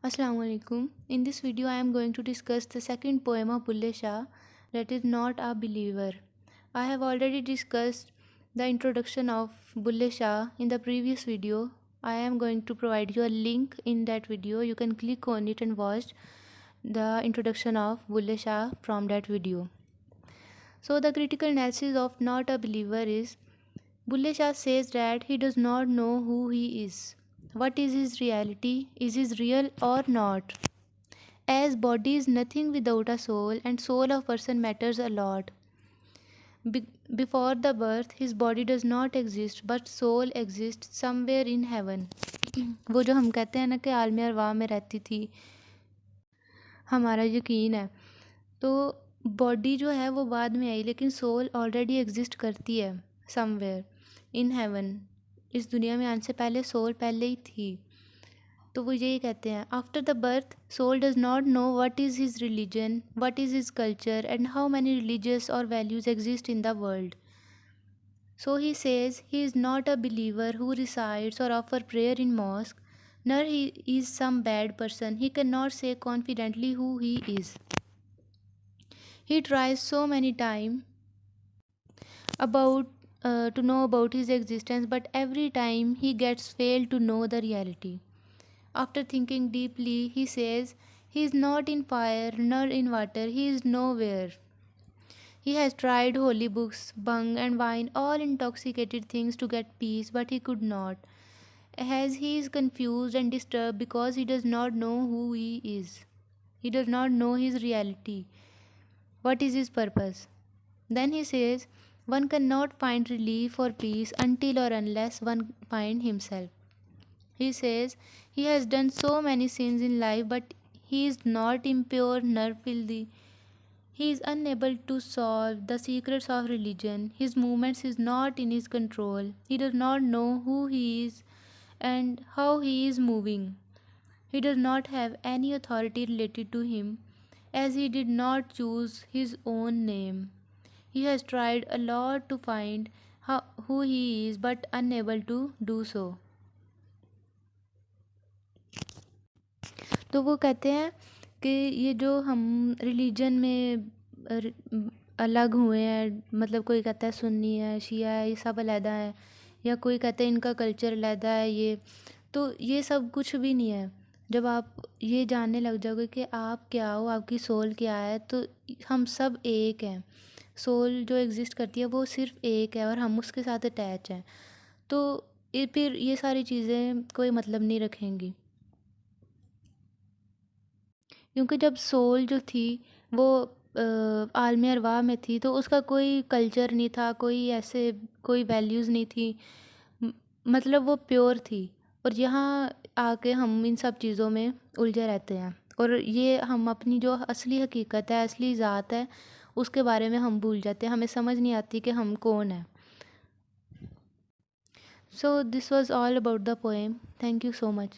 Assalamu alaikum. In this video, I am going to discuss the second poem of Bulleh Shah, that is Not a Believer. I have already discussed the introduction of Bulleh Shah in the previous video. I am going to provide you a link in that video. You can click on it and watch the introduction of Bulleh Shah from that video. So, the critical analysis of Not a Believer is Bulleh Shah says that he does not know who he is. What is his reality? Is he real or not? As body is nothing without a soul, and soul of person matters a lot. Before the birth, his body does not exist, but soul exists somewhere in heaven. वो जो हम कहते हैं ना कि आलम अरवाह में रहती थी, हमारा यकीन है। तो बॉडी जो है वो बाद में आई, लेकिन सोल ऑलरेडी एग्जिस्ट करती है समवेयर इन हेवन। इस दुनिया में आने से पहले सोल पहले ही थी। तो वो यही कहते हैं, after the birth soul does not know what is his religion, what is his culture and how many religious और values exist in the world. So he says he is not a believer who recites or offers prayer in mosque, nor he is some bad person. He cannot say confidently who he is. He tries so many times to know about his existence, but every time he gets failed to know the reality. After thinking deeply, he says he is not in fire nor in water, he is nowhere. He has tried holy books, bhang and wine, all intoxicated things to get peace, but he could not. As he is confused and disturbed because he does not know who he is. He does not know his reality. What is his purpose? Then he says, one cannot find relief or peace until or unless one find himself. He says he has done so many sins in life, but he is not impure nor filthy. He is unable to solve the secrets of religion. His movements is not in his control. He does not know who he is and how he is moving. He does not have any authority related to him, as he did not choose his own name. He has tried a lot to find who he is, but unable to do so. तो वो कहते हैं कि ये जो हम religion में अलग हुए हैं, मतलब कोई कहता है सुन्नी है, शिया है, ये सब अलहदा है, या कोई कहता है इनका कल्चर अलहदा है, ये सब कुछ भी नहीं है. जब आप ये जानने लग जाओगे कि आप क्या हो, आपकी सोल क्या है, तो हम सब एक हैं. सोल जो एग्जिस्ट करती है वो सिर्फ एक है और हम उसके साथ अटैच हैं. तो फिर ये सारी चीज़ें कोई मतलब नहीं रखेंगी, क्योंकि जब सोल जो थी वो आलम अरवाह में थी, तो उसका कोई कल्चर नहीं था, कोई वैल्यूज़ नहीं थी, मतलब वो प्योर थी. और यहाँ आके हम इन सब चीज़ों में उलझे रहते हैं, और ये हम अपनी जो असली हकीकत है, असली ज़ात है, उसके बारे में हम भूल जाते हैं. हमें समझ नहीं आती कि हम कौन हैं. So this was all about the poem. Thank you so much.